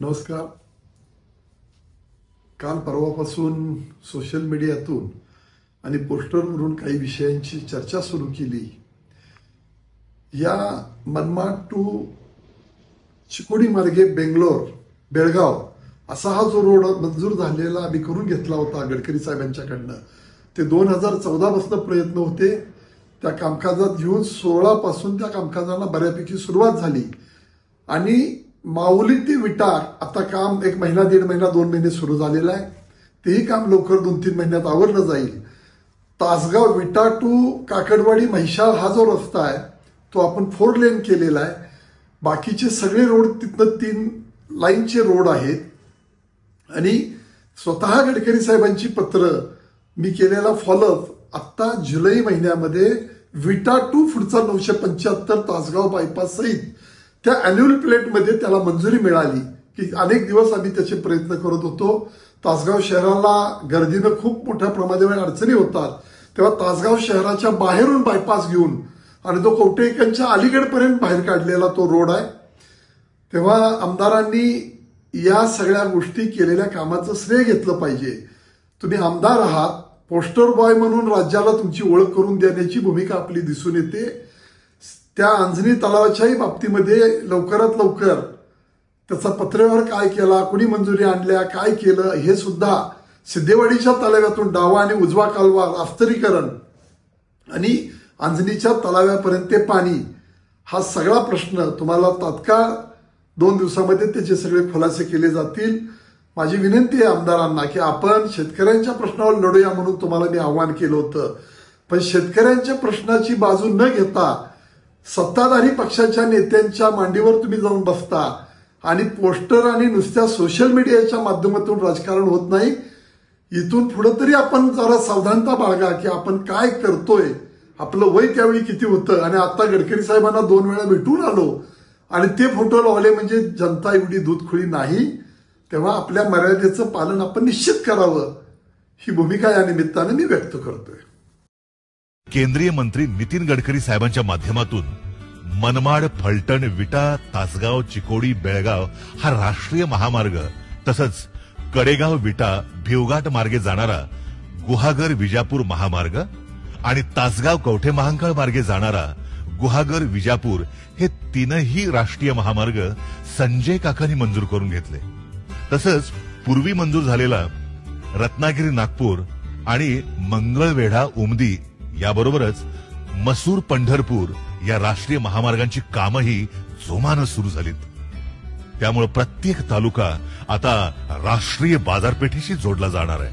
नमस्कार. काल परवापासून सोशल मीडियातून आणि पोस्टरवरून काही विषयांची चर्चा सुरू केली. या मनमाड टू चिकोडी मार्गे बेळगाव असा हा जो रोड मंजूर झालेला आम्ही करून घेतला होता गडकरी साहेबांच्याकडनं, ते 2014 पासून प्रयत्न होते. त्या कामकाजात घेऊन 16 पासून त्या कामकाजाला बऱ्यापैकी सुरुवात झाली आणि माऊली ते विटा आता काम 1 महिना, 1.5 महिना, 2 महिने सुरू झालेलं आहे. तेही काम लवकर 2-3 महिन्यात आवरलं जाईल. तासगाव विटा टू काकडवाडी म्हैसाळ हा जो रस्ता आहे तो आपण 4 लेन केलेला आहे. बाकीचे सगळे रोड तिथनं 3 लाईनचे रोड आहेत. आणि स्वतः गडकरी साहेबांची पत्र मी केलेला फॉलोअप आता जुलै महिन्यामध्ये विटा टू पुढचा 975 तासगाव बायपास सहित त्या अॅन्युअल प्लेटमध्ये त्याला मंजुरी मिळाली की अनेक दिवस आम्ही त्याचे प्रयत्न करत होतो. तासगाव शहराला गर्दीनं खूप मोठ्या प्रमाणावर अडचणी होतात, तेव्हा तासगाव शहराच्या बाहेरून बायपास घेऊन आणि तो कवटेकरांच्या अलीगडपर्यंत बाहेर काढलेला तो रोड आहे. तेव्हा आमदारांनी या सगळ्या गोष्टी केलेल्या कामाचं श्रेय घेतलं पाहिजे. तुम्ही आमदार आहात, पोस्टर बॉय म्हणून राज्याला तुमची ओळख करून देण्याची भूमिका आपली दिसून येते. त्या अंजनी तलावाच्याही बाबतीमध्ये लवकरात लवकर त्याचा पत्रव्यवहार काय केला, कुणी मंजुरी आणल्या, काय केलं हे सुद्धा, सिद्धेवाडीच्या तलाव्यातून डावा आणि उजवा कालवा रास्त्रीकरण आणि अंजनीच्या तलाव्यापर्यंत ते पाणी, हा सगळा प्रश्न तुम्हाला तात्काळ 2 दिवसामध्ये त्याचे सगळे खुलासे केले जातील. माझी विनंती आहे आमदारांना की आपण शेतकऱ्यांच्या प्रश्नावर लढूया म्हणून तुम्हाला मी आव्हान केलं होतं, पण शेतकऱ्यांच्या प्रश्नाची बाजू न घेता सत्ताधारी पक्षाच्या नेत्यांच्या मांडीवर तुम्ही जाऊन बसता आणि पोस्टर आणि नुसत्या सोशल मीडियाच्या माध्यमातून राजकारण होत नाही. इथून पुढे तरी आपण जरा सावधानता बाळगा की आपण काय करतोय, आपलं वय त्यावेळी किती होतं. आणि आता गडकरी साहेबांना 2 वेळा भेटून आलो आणि ते फोटो लावले म्हणजे जनता एवढी दूधखुळी नाही. तेव्हा आपल्या मर्यादेचं पालन आपण निश्चित करावं, ही भूमिका या निमित्ताने मी व्यक्त करतोय. केंद्रीय मंत्री नितीन गडकरी साहेबांच्या माध्यमातून मनमाड, फलटण, विटा, तासगाव, चिकोडी, बेळगाव हा राष्ट्रीय महामार्ग, तसंच कडेगाव, विटा, भिवघाट मार्गे जाणारा गुहागर, विजापूर महामार्ग आणि तासगाव, कवठे महांकाळ मार्गे जाणारा गुहागर, विजापूर हे 3ही राष्ट्रीय महामार्ग संजय काकांनी मंजूर करून घेतले. तसंच पूर्वी मंजूर झालेला रत्नागिरी, नागपूर आणि मंगळवेढा, उमदी याबरोबरच मसूर, पंढरपूर या राष्ट्रीय महामार्गांची कामही जोमानं सुरू झालीत. त्यामुळे प्रत्येक तालुका आता राष्ट्रीय बाजारपेठेशी जोडला जाणार आहे.